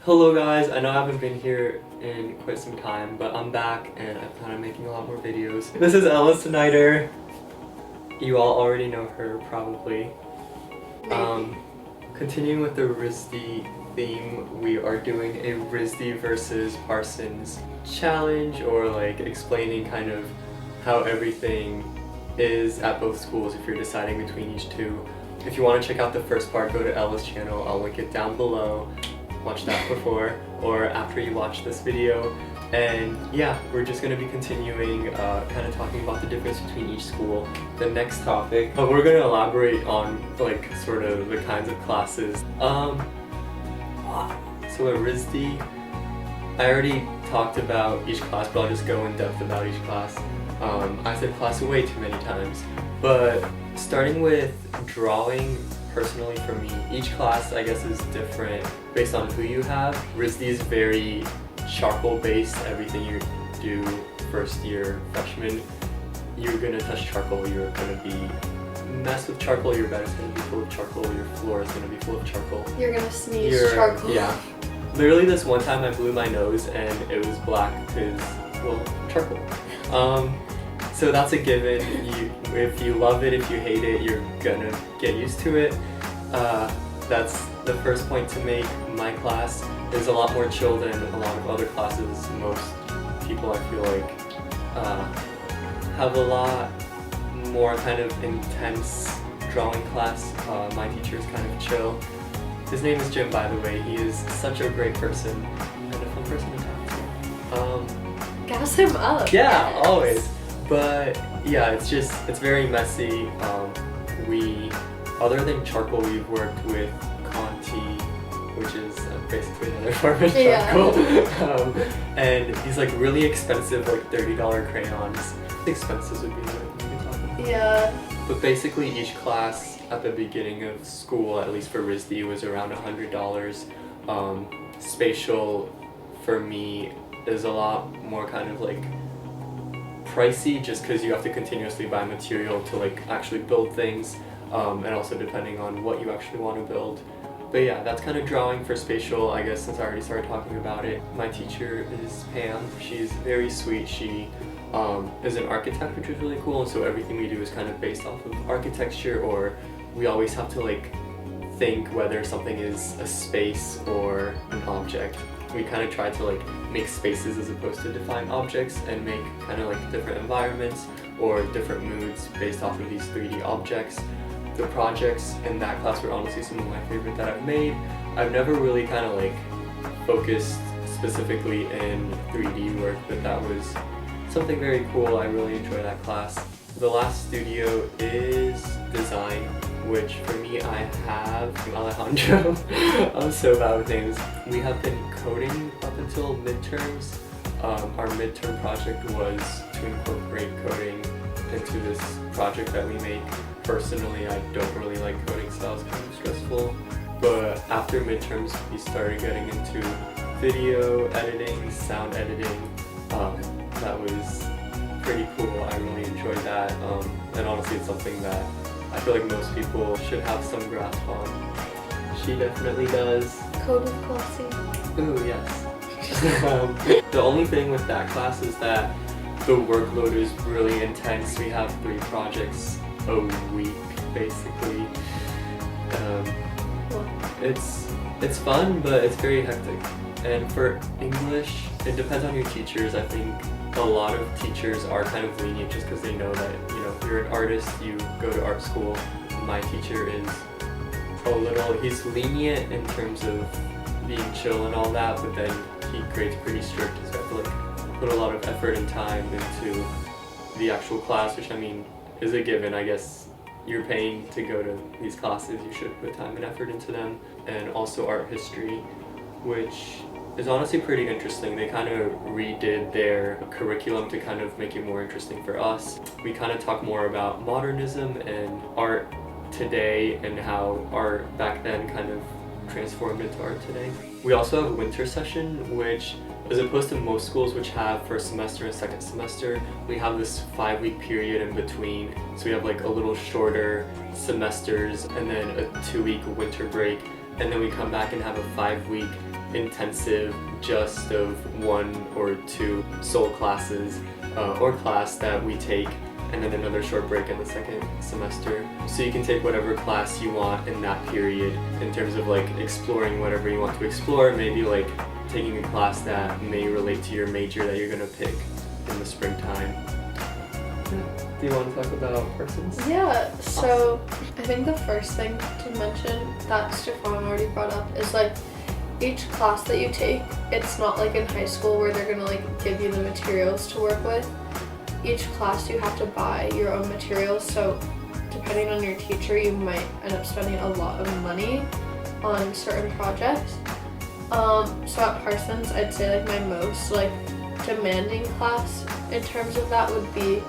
Hello guys, I know I haven't been here in quite some time, but I'm back and I plan on making a lot more videos. This is Ella Snyder. You all already know her, probably. Continuing with the RISD theme, we are doing a RISD versus Parsons challenge, or like explaining kind of how everything is at both schools if you're deciding between each two. If you want to check out the first part, go to Ella's channel. I'll link it down below. Watch that before or after you watch this video. And yeah, we're just going to be continuing kind of talking about the difference between each school. The next topic, we're going to elaborate on like sort of the kinds of classes. So at RISD, I already talked about each class, but I'll just go in depth about each class. I said class way too many times, but starting with drawing, personally for me, each class I guess is different based on who you have. RISD is very charcoal based. Everything you do first year freshman, you're gonna touch charcoal, you're gonna be mess with charcoal, your bed is gonna be full of charcoal, your floor is gonna be full of charcoal. You're gonna sneeze charcoal. Yeah. Literally this one time I blew my nose and it was black because, well, charcoal. So that's a given. If you love it, if you hate it, you're gonna get used to it. That's the first point to make. My class is a lot more chill than a lot of other classes. Most people, I feel like, have a lot more kind of intense drawing class. My teacher is kind of chill. His name is Jim, by the way. He is such a great person and a fun person to talk to. Gas him up. Yeah, always. But yeah, it's very messy. Other than charcoal, we've worked with Conti, which is basically another form of charcoal. And these like really expensive, like $30 crayons. Expenses would be what we can talk about. Yeah. But basically each class at the beginning of school, at least for RISD, was around $100. Spatial, for me, is a lot more kind of like pricey, just because you have to continuously buy material to like actually build things, and also depending on what you actually want to build. But yeah, that's kind of drawing for spatial, I guess, since I already started talking about it. My teacher is Pam. She's very sweet. She is an architect, which is really cool, and so everything we do is kind of based off of architecture, or we always have to like think whether something is a space or an object. We kind of try to like make spaces as opposed to define objects, and make kind of like different environments or different moods based off of these 3D objects. The projects in that class were honestly some of my favorite that I've made. I've never really kind of like focused specifically in 3D work, but that was something very cool. I really enjoy that class. The last studio is design, which for me I have Alejandro. I'm so bad with names. We have been coding up until midterms. Our midterm project was to incorporate coding into this project that we make. Personally, I don't really like coding, so that was kind of stressful. But after midterms, we started getting into video editing, sound editing. That was pretty cool. I really enjoyed that. And honestly, it's something that I feel like most people should have some grasp on. She definitely does. Code with Kelsey. Ooh, yes. The only thing with that class is that the workload is really intense. We have 3 projects a week, basically. It's fun, but it's very hectic. And for English, it depends on your teachers. I think a lot of teachers are kind of lenient just because they know that, you know, if you're an artist, you go to art school. My teacher is he's lenient in terms of being chill and all that, but then he grades pretty strict, so I have to like put a lot of effort and time into the actual class, which I mean is a given. I guess you're paying to go to these classes, you should put time and effort into them. And also art history, which is honestly pretty interesting. They kind of redid their curriculum to kind of make it more interesting for us. We kind of talk more about modernism and art today, and how art back then kind of transformed into art today. We also have a winter session, which, as opposed to most schools which have first semester and second semester, we have this 5-week period in between. So we have like a little shorter semesters and then a 2-week winter break, and then we come back and have a 5-week intensive just of 1 or 2 sole classes or class that we take, and then another short break in the second semester. So you can take whatever class you want in that period in terms of like exploring whatever you want to explore, maybe like taking a class that may relate to your major that you're gonna pick in the springtime. Do you want to talk about Parsons? Yeah, so I think the first thing to mention that Stefan already brought up is like each class that you take, it's not like in high school where they're gonna like give you the materials to work with. Each class you have to buy your own materials, so depending on your teacher you might end up spending a lot of money on certain projects. So at Parsons I'd say like my most like demanding class in terms of that would be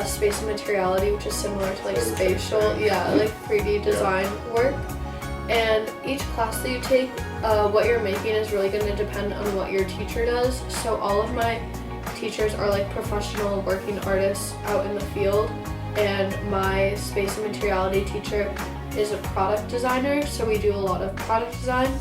space and materiality, which is similar to like spatial, like 3D design work. And each class that you take, what you're making is really going to depend on what your teacher does. So all of my teachers are like professional working artists out in the field, and my space and materiality teacher is a product designer, so we do a lot of product design.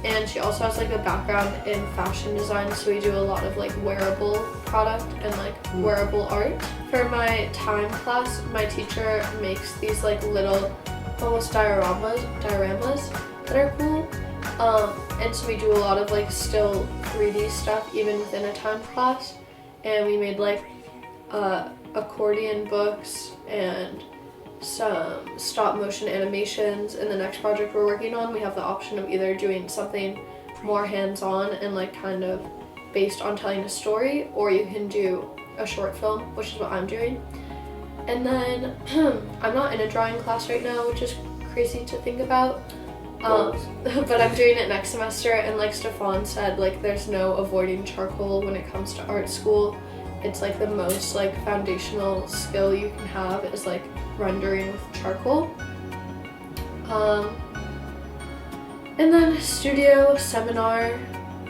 And she also has like a background in fashion design, so we do a lot of like wearable product and like wearable art. For my time class, my teacher makes these like little almost dioramas that are cool. And so we do a lot of like still 3D stuff even within a time class. And we made like accordion books and some stop motion animations. In the next project we're working on, we have the option of either doing something more hands-on and like kind of based on telling a story, or you can do a short film, which is what I'm doing. And then I'm not in a drawing class right now, which is crazy to think about, but I'm doing it next semester. And like Stefan said, like there's no avoiding charcoal when it comes to art school. It's like the most like foundational skill you can have is like rendering with charcoal. And then studio seminar.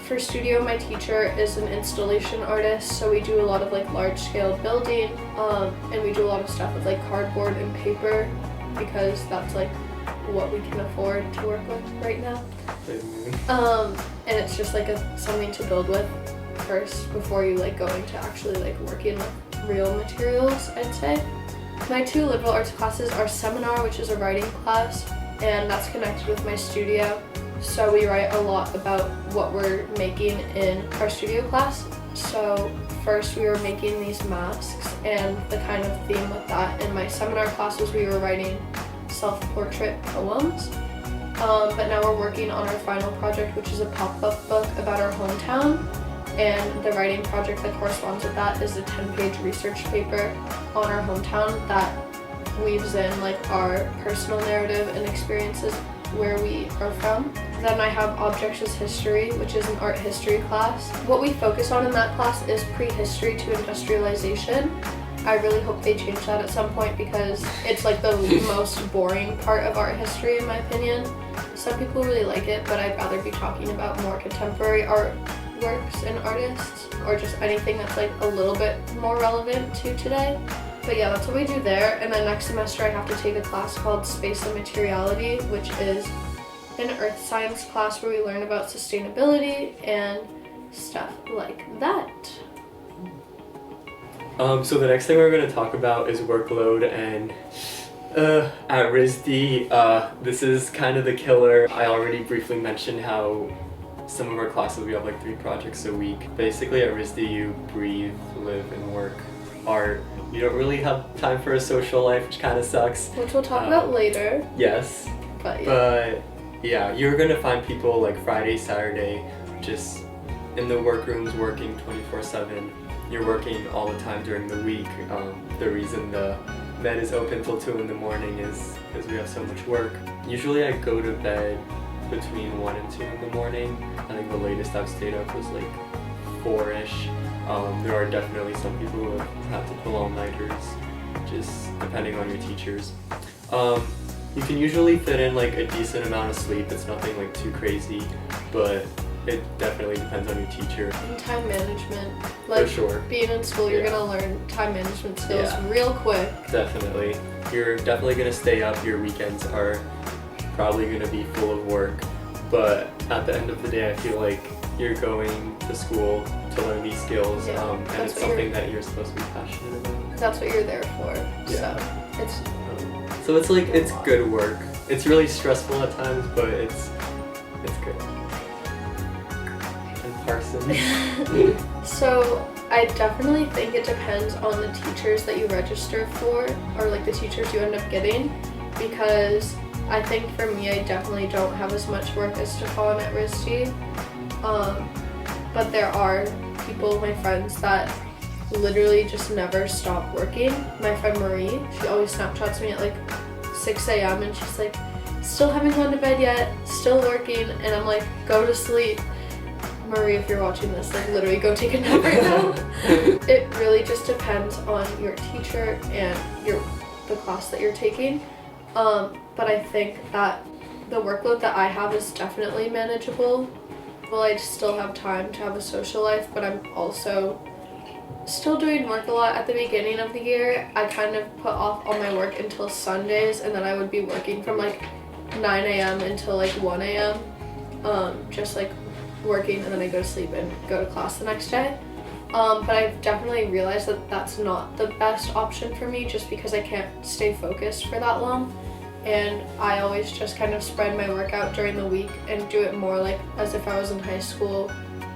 For studio, my teacher is an installation artist, so we do a lot of like large scale building, and we do a lot of stuff with like cardboard and paper because that's like what we can afford to work with right now. And it's just like something to build with first before you like go into actually like working with real materials, I'd say. My 2 liberal arts classes are seminar, which is a writing class, and that's connected with my studio. So we write a lot about what we're making in our studio class. So first we were making these masks, and the kind of theme with that in my seminar classes we were writing self-portrait poems. But now we're working on our final project, which is a pop-up book about our hometown. And the writing project that corresponds with that is a 10-page research paper on our hometown that weaves in like our personal narrative and experiences where we are from. Then I have objects as history, which is an art history class. What we focus on in that class is prehistory to industrialization. I really hope they change that at some point because it's like the most boring part of art history in my opinion. Some people really like it, but I'd rather be talking about more contemporary art works and artists, or just anything that's like a little bit more relevant to today. But yeah, that's what we do there. And then next semester I have to take a class called Space and Materiality, which is an earth science class where we learn about sustainability and stuff like that. So the next thing we're going to talk about is workload, and at RISD, this is kind of the killer. I already briefly mentioned how some of our classes we have like 3 projects a week. Basically at RISD you breathe, live, and work art. You don't really have time for a social life, which kind of sucks. Which we'll talk about later. Yes. But yeah, you're gonna find people like Friday, Saturday, just in the workrooms working 24/7. You're working all the time during the week. The reason the med is open till 2 in the morning is because we have so much work. Usually I go to bed between 1 and 2 in the morning. I think the latest I've stayed up was like 4-ish. There are definitely some people who have had to pull all-nighters, just depending on your teachers. You can usually fit in like a decent amount of sleep. It's nothing like too crazy, but it definitely depends on your teacher. And time management. Like, for sure. Being in school, you're gonna learn time management skills real quick. Definitely. You're definitely gonna stay up. Your weekends are probably gonna be full of work, but at the end of the day, I feel like you're going to school to learn these skills, Yeah, and that's it's what something that you're supposed to be passionate about. That's what you're there for. Yeah. So it's So it's like, it's good work. It's really stressful at times, but it's good. And Parsons. So I definitely think it depends on the teachers that you register for, or like the teachers you end up getting, because I think for me, I definitely don't have as much work as Stefan at RISD. But there are people, my friends, that literally just never stop working. My friend Marie, she always Snapchats me at like 6 a.m. and she's like, still haven't gone to bed yet, still working, and I'm like, go to sleep. Marie, if you're watching this, like literally go take a nap right now. It really just depends on your teacher and the class that you're taking. But I think that the workload that I have is definitely manageable. Well, I still have time to have a social life, but I'm also still doing work a lot. At the beginning of the year, I kind of put off all my work until Sundays, and then I would be working from like 9 a.m. until like 1 a.m. Just like working, and then I go to sleep and go to class the next day. But I've definitely realized that that's not the best option for me, just because I can't stay focused for that long. And I always just kind of spread my work out during the week and do it more like as if I was in high school,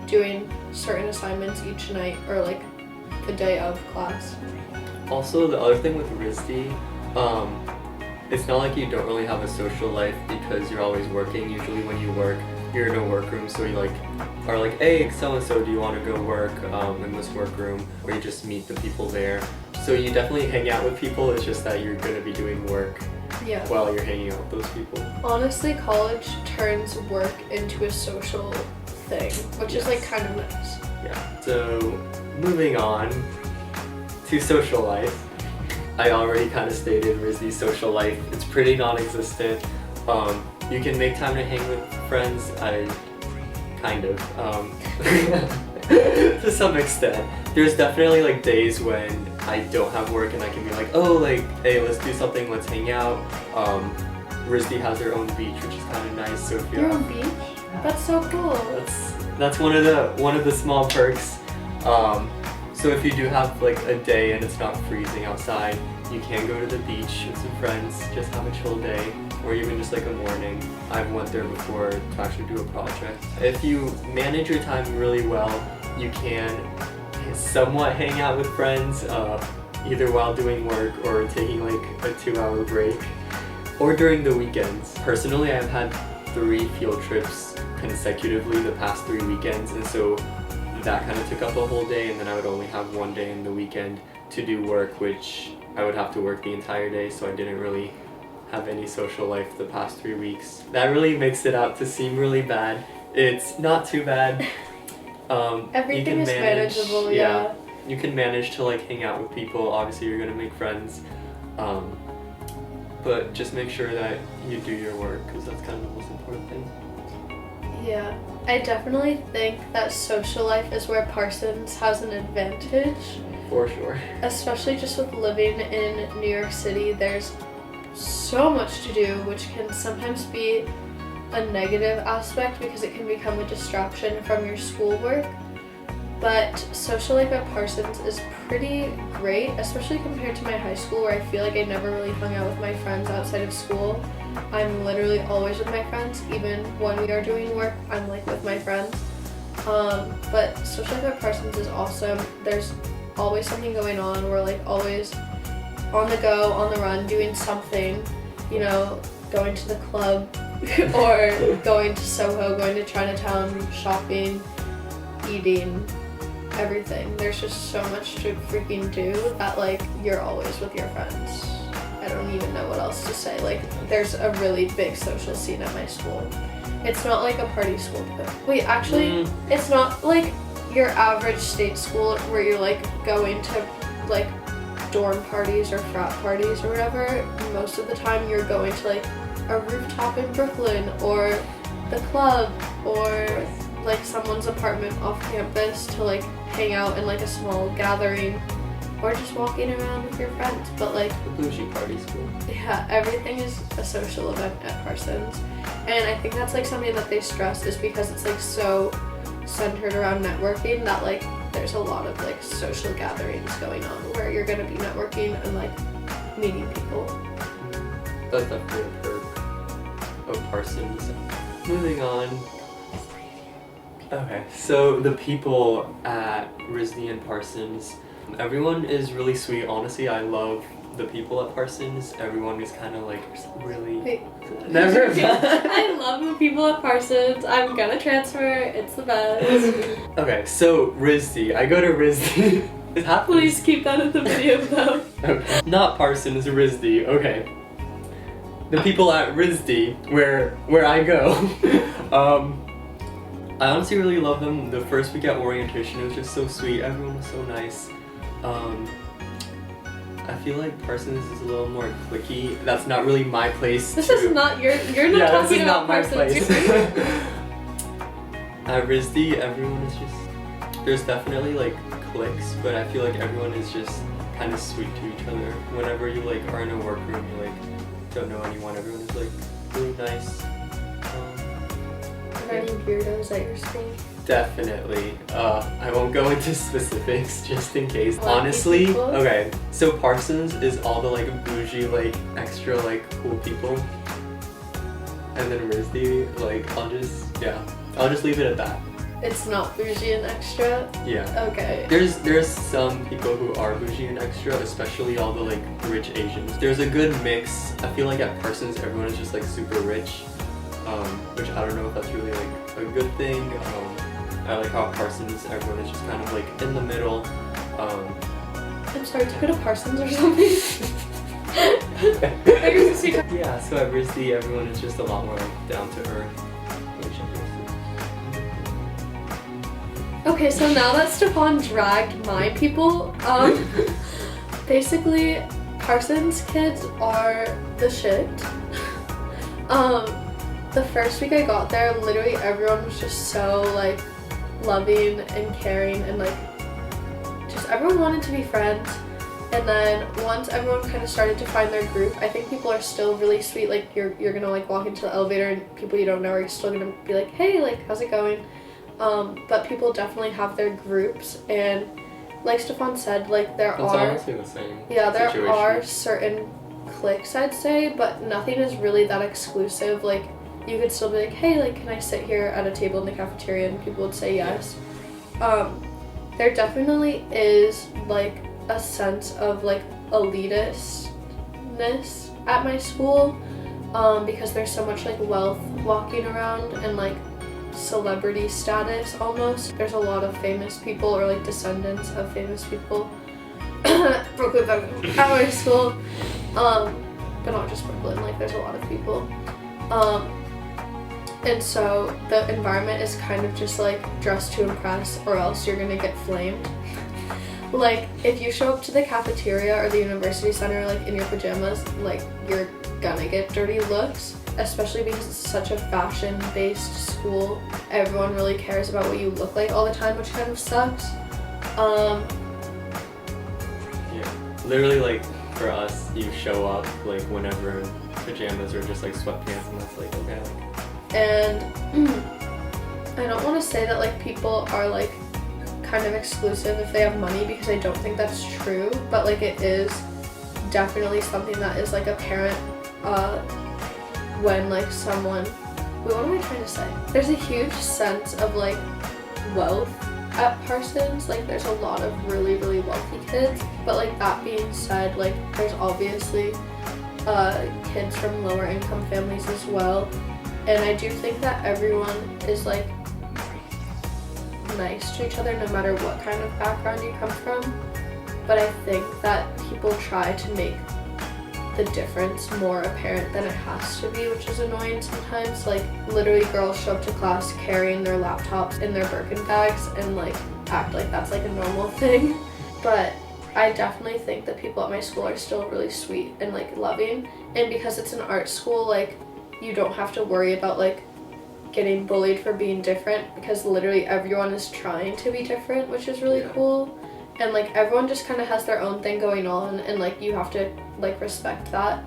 doing certain assignments each night or like the day of class. Also, the other thing with RISD, it's not like you don't really have a social life because you're always working. Usually when you work, you're in a workroom, so you like are like, hey, so-and-so, do you want to go work in this workroom? Or you just meet the people there. So you definitely hang out with people, it's just that you're going to be doing work while you're hanging out with those people. Honestly, college turns work into a social thing, which is like kind of nice. Yeah. So moving on to social life. I already kind of stated RISD's social life. It's pretty non-existent. You can make time to hang with friends. Kind of. To some extent. There's definitely like days when I don't have work and I can be like, oh, like, hey, let's do something, let's hang out. RISD has their own beach, which is kind of nice. So if Your own beach? That's so cool. That's one of the small perks. So if you do have like a day and it's not freezing outside, you can go to the beach with some friends, just have a chill day, or even just like a morning. I've went there before to actually do a project. If you manage your time really well, you can somewhat hang out with friends, either while doing work or taking like a 2-hour break, or during the weekends. Personally, I've had 3 field trips consecutively the past 3 weekends, and so that kind of took up a whole day, and then I would only have 1 day in the weekend to do work, which I would have to work the entire day, so I didn't really have any social life the past 3 weeks. That really makes it out to seem really bad. It's not too bad. Everything is manageable, yeah. You can manage to like hang out with people. Obviously you're gonna make friends, but just make sure that you do your work, because that's kind of the most important thing. Yeah, I definitely think that social life is where Parsons has an advantage. For sure. Especially just with living in New York City, there's so much to do, which can sometimes be a negative aspect because it can become a distraction from your schoolwork. But social life at Parsons is pretty great, especially compared to my high school, where I feel like I never really hung out with my friends outside of school. I'm literally always with my friends. Even when we are doing work, I'm like with my friends. But social life at Parsons is awesome. There's always something going on. We're like always on the go, on the run, doing something, you know, going to the club or going to Soho, going to Chinatown, shopping, eating, everything. There's just so much to freaking do that like you're always with your friends. I don't even know what else to say. Like there's a really big social scene at my school. It's not like a party school. Wait, actually, it's not like your average state school where you're like going to like dorm parties or frat parties or whatever. Most of the time you're going to like a rooftop in Brooklyn or the club or like someone's apartment off campus to like hang out in like a small gathering. or just walking around with your friends. But like The bougie party school. yeah, everything is a social event at Parsons, and I think that's like something that they stress is because it's like so centered around networking that like there's a lot of like social gatherings going on where you're gonna be networking and like meeting people. That's definitely a perk of Parsons. Moving on. Okay, so the people at RISD and Parsons, everyone is really sweet. Honestly, I love the people at Parsons. Everyone is kind of like really... Wait. Never I love the people at Parsons. I'm gonna transfer. It's the best. Okay, so RISD. I go to RISD. It happens. Please keep that in the video though. Okay. Not Parsons, RISD. Okay. The people at RISD, where I go, I honestly really love them. The first week at orientation, it was just so sweet. Everyone was so nice. I feel like Parsons is a little more cliquey. That's not really my place. This is not you're not talking this is about not my Parsons. place. At RISD, everyone is just... There's definitely like cliques, but I feel like everyone is just kind of sweet to each other. Whenever you like are in a workroom, you like don't know anyone. Everyone is like really nice. Are there any weirdos at your school? Definitely. I won't go into specifics just in case. Like Honestly, people? okay. So Parsons is all the like bougie, like extra, like cool people, and then RISD, like I'll just leave it at that. It's not bougie and extra. Yeah. Okay. There's some people who are bougie and extra, especially all the like rich Asians. There's a good mix. I feel like at Parsons everyone is just like super rich, which I don't know if that's really like a good thing. I like how at Parsons everyone is just kind of like in the middle. I'm sorry, to go to Parsons or something? Yeah, so at RISD everyone is just a lot more like down to earth. Okay, so now that Stefan dragged my people, basically Parsons kids are the shit. The first week I got there, literally everyone was just so like loving and caring and like just everyone wanted to be friends. And then once everyone kind of started to find their group, I think people are still really sweet. Like you're gonna like walk into the elevator and people you don't know are still gonna be like, hey, like how's it going? But people definitely have their groups, and like Stefan said, like there It's are honestly the same. yeah, there situation. are certain cliques I'd say, but nothing is really that exclusive. Like you could still be like, hey, like can I sit here at a table in the cafeteria, and people would say yes. There definitely is like a sense of like elitistness at my school, because there's so much like wealth walking around and like celebrity status almost. There's a lot of famous people or like descendants of famous people Brooklyn at my school, but not just Brooklyn, like there's a lot of people, and so the environment is kind of just like dress to impress or else you're gonna get flamed. Like if you show up to the cafeteria or the university center like in your pajamas, like you're gonna get dirty looks, especially because it's such a fashion-based school. Everyone really cares about what you look like all the time, which kind of sucks. Yeah, literally like for us, you show up like whenever pajamas or just like sweatpants, and that's like okay. And I don't want to say that like people are like kind of exclusive if they have money, because I don't think that's true, but like it is definitely something that is like apparent when like someone, wait, what am I trying to say? There's a huge sense of like wealth at Parsons. Like there's a lot of really wealthy kids, but like that being said, like there's obviously kids from lower income families as well, and I do think that everyone is like nice to each other no matter what kind of background you come from. But I think that people try to make the difference more apparent than it has to be, which is annoying sometimes. Like literally girls show up to class carrying their laptops in their Birkin bags and like act like that's like a normal thing. But I definitely think that people at my school are still really sweet and like loving, and because it's an art school, like you don't have to worry about like getting bullied for being different, because literally everyone is trying to be different, which is really cool. and like everyone just kind of has their own thing going on, and like you have to like respect that,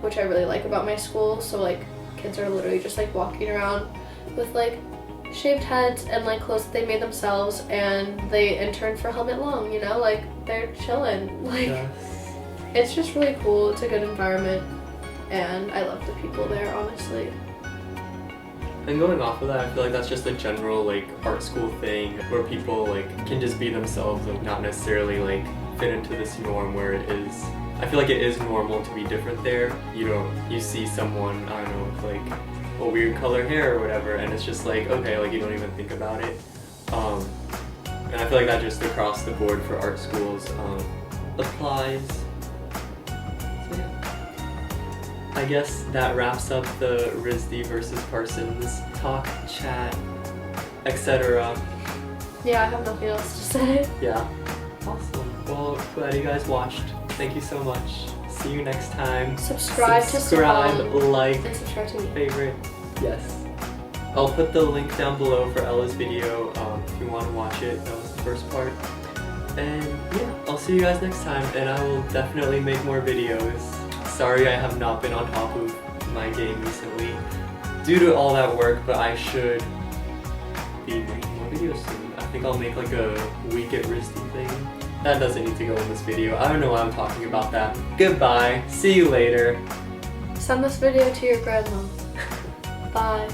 which I really like about my school. So like kids are literally just like walking around with like shaved heads and like clothes that they made themselves, and they intern for Helmet Long, you know, like they're chilling. Like it's just really cool. It's a good environment, and I love the people there, honestly. And going off of that, I feel like that's just a general like art school thing where people like can just be themselves, like not necessarily like fit into this norm where it is. I feel like it is normal to be different there. You see someone, I don't know, with like a weird color hair or whatever, and it's just like, okay, like you don't even think about it. And I feel like that just across the board for art schools applies. So yeah. I guess that wraps up the RISD versus Parsons talk, chat, etc. Yeah, I have nothing else to say. Yeah. Awesome. Well, glad you guys watched. Thank you so much. See you next time. Subscribe, like, and subscribe to me. favorite. Yes. I'll put the link down below for Ella's video if you want to watch it. That was the first part. And yeah, I'll see you guys next time, and I will definitely make more videos. Sorry I have not been on top of my game recently due to all that work, but I should be making more videos soon. I think I'll make like a week at RISD thing. That doesn't need to go in this video. I don't know why I'm talking about that. Goodbye. See you later. Send this video to your grandma. Bye.